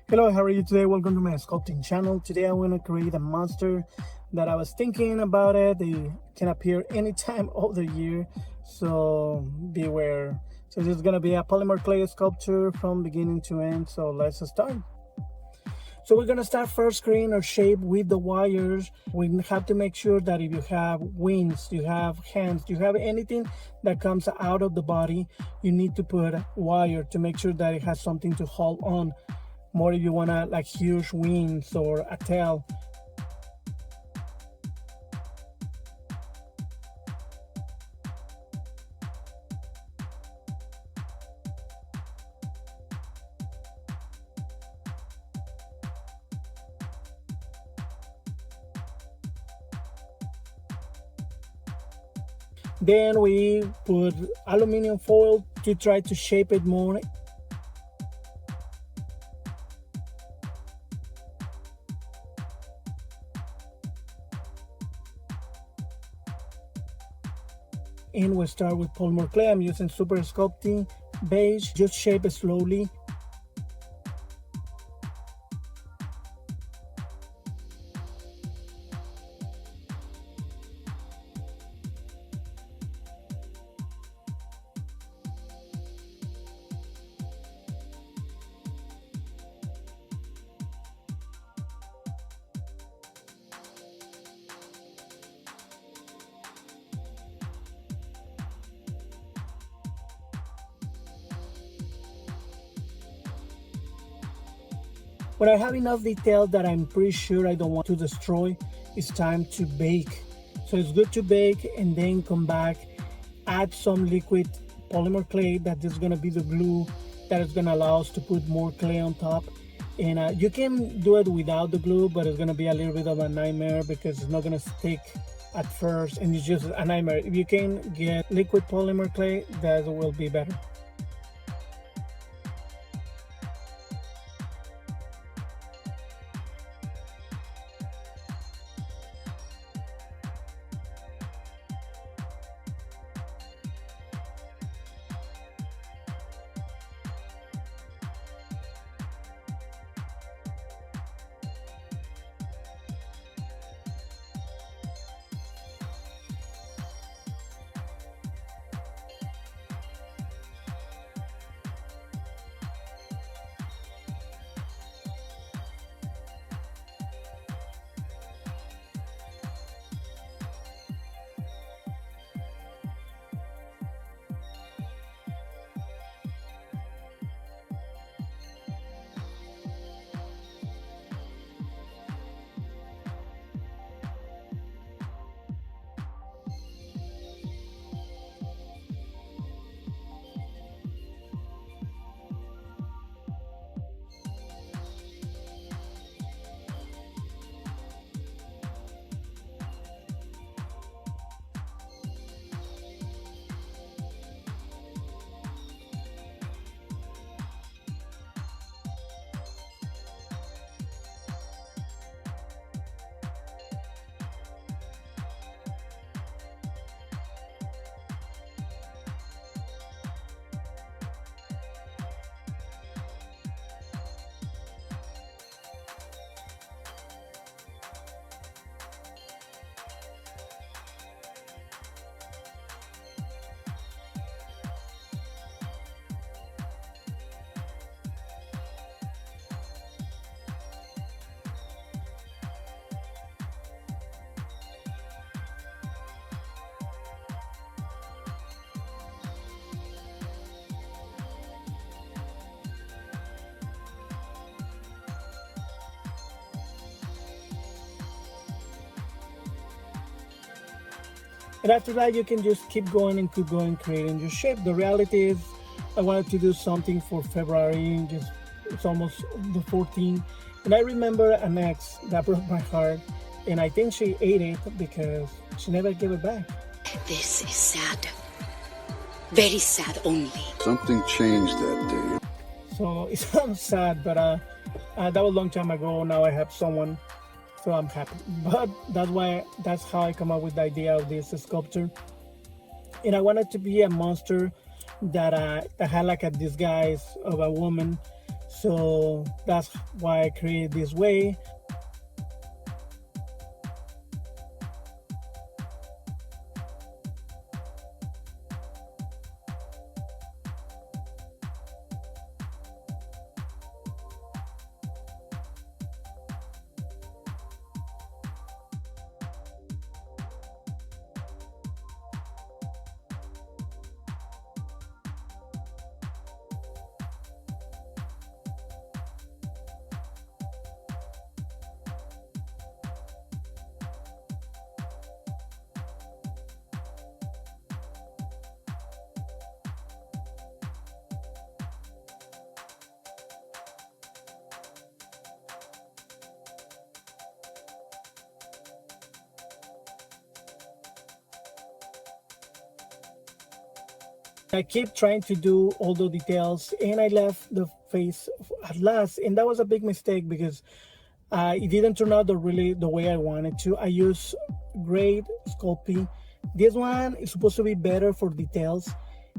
Hello, how are you today? Welcome to my sculpting channel. Today I'm going to create a monster that I was thinking about it. They can appear anytime of the year, so beware. So this is going to be a polymer clay sculpture from beginning to end, so let's start. So we're going to start first creating our shape with the wires. We have to make sure that if you have wings, you have hands, you have anything that comes out of the body, you need to put wire to make sure that it has something to hold on. More if you want to like huge wings or a tail. Then we put aluminum foil to try to shape it more. And we start with polymer clay. I'm using super sculpting beige. Just shape it slowly. When I have enough detail that I'm pretty sure I don't want to destroy, it's time to bake. So it's good to bake and then come back, add some liquid polymer clay that is going to be the glue that is going to allow us to put more clay on top. And you can do it without the glue, but it's going to be a little bit of a nightmare because it's not going to stick at first and it's just a nightmare. If you can get liquid polymer clay, that will be better. And after that, you can just keep going and keep going, creating your shape. The reality is, I wanted to do something for February, just it's almost the 14th. And I remember an ex that broke my heart, and I think she ate it because she never gave it back. This is sad. Very sad only. Something changed that day. So it sounds sad, but that was a long time ago. Now I have someone, so I'm happy. But that's how I come up with the idea of this sculpture. And I wanted to be a monster that had like a disguise of a woman. So that's why I created this way. I keep trying to do all the details, and I left the face at last, and that was a big mistake because it didn't turn out really the way I wanted to. I use great SCULPEY. This one is supposed to be better for details,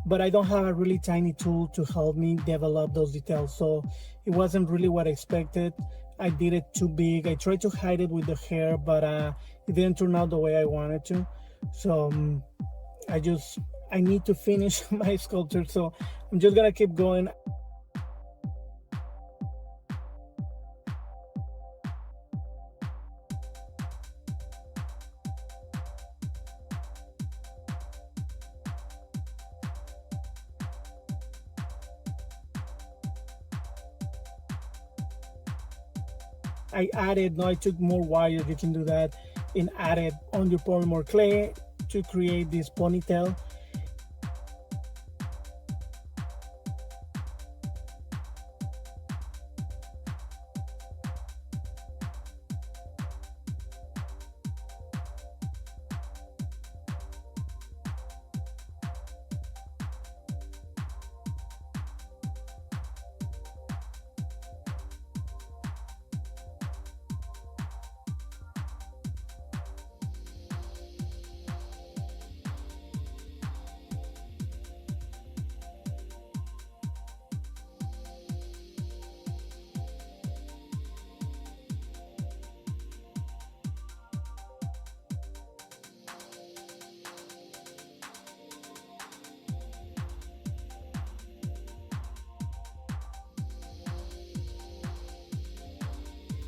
but I don't have a really tiny tool to help me develop those details, so it wasn't really what I expected. I did it too big. I tried to hide it with the hair, but it didn't turn out the way I wanted to. So I need to finish my sculpture, so I'm just gonna keep going. I took more wire, you can do that, and added on your polymer clay to create this ponytail.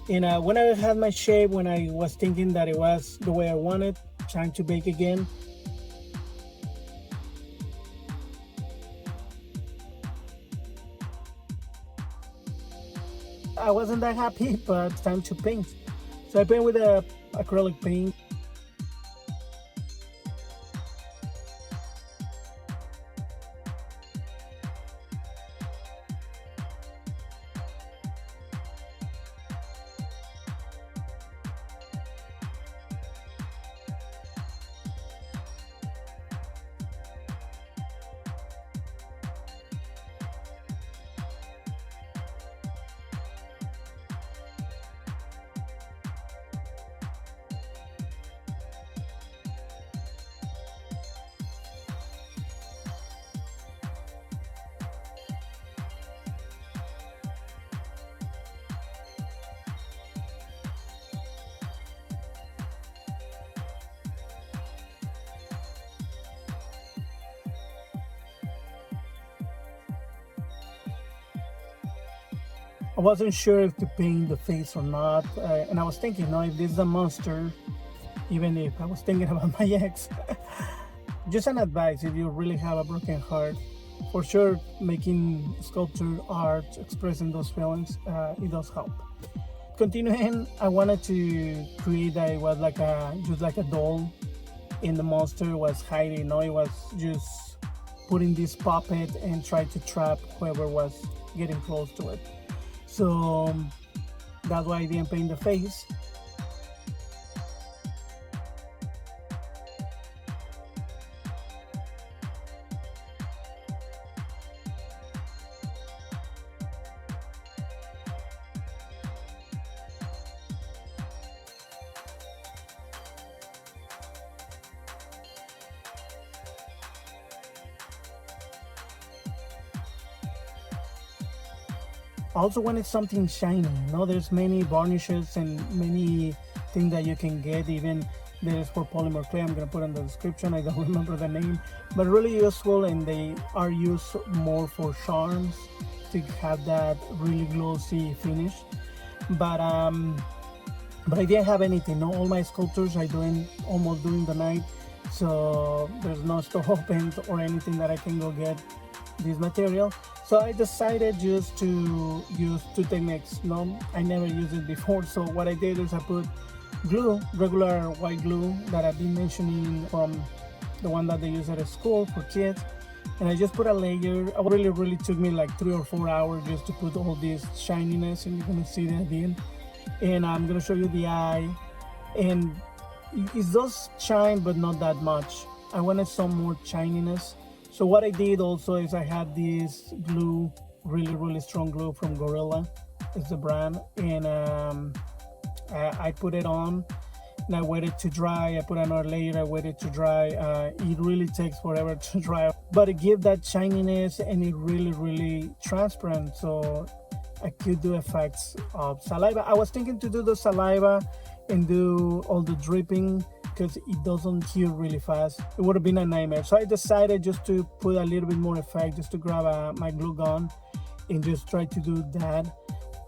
And when I had my shape, when I was thinking that it was the way I wanted, trying to bake again, I wasn't that happy, but it's time to paint. So I paint with a acrylic paint. I wasn't sure if to paint the face or not, and I was thinking, no, if this is a monster, even if I was thinking about my ex. Just an advice, if you really have a broken heart, for sure making sculpture art, expressing those feelings, it does help. Continuing, I wanted to create that it was like just like a doll, and the monster was hiding. No, it was just putting this puppet and try to trap whoever was getting close to it. So that's why I didn't paint the face. Also when it's something shiny, there's many varnishes and many things that you can get. Even there is for polymer clay, I'm gonna put in the description, I don't remember the name, but really useful, and they are used more for charms to have that really glossy finish. But I didn't have anything. All my sculptures I almost doing the night, so there's no store open or anything that I can go get this material. So I decided just to use two techniques. I never used it before. So what I did is I put glue, regular white glue that I've been mentioning from the one that they use at school for kids, and I just put a layer. It really took me like 3 or 4 hours just to put all this shininess, and you're gonna see that at the end. And I'm gonna show you the eye, and it does shine, but not that much. I wanted some more shininess. So what I did also is I had this glue, really strong glue from Gorilla, is the brand, and I put it on and I waited to dry. I put another layer, I waited to dry. It really takes forever to dry, but it gives that shininess, and it really transparent, so I could do effects of saliva. I was thinking to do the saliva and do all the dripping because it doesn't cure really fast. It would have been a nightmare. So I decided just to put a little bit more effect, just to grab my glue gun and just try to do that.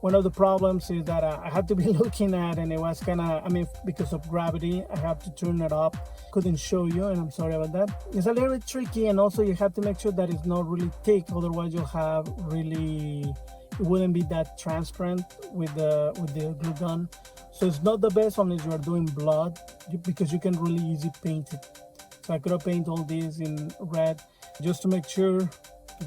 One of the problems is that I had to be looking at, and it was kind of, because of gravity, I have to turn it up. Couldn't show you, and I'm sorry about that. It's a little bit tricky, and also you have to make sure that it's not really thick, otherwise you'll have it wouldn't be that transparent with the glue gun. So it's not the best unless you are doing blood, because you can really easily paint it. So I could have painted all these in red just to make sure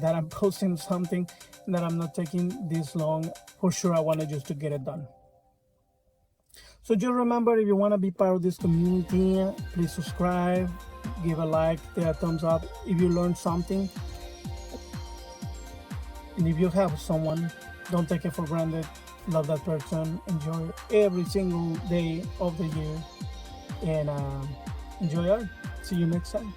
that I'm posting something and that I'm not taking this long. For sure, I wanted just to get it done. So just remember, if you want to be part of this community, please subscribe, give a like, give a thumbs up if you learned something. And if you have someone, don't take it for granted. Love that person. Enjoy every single day of the year. And enjoy art. See you next time.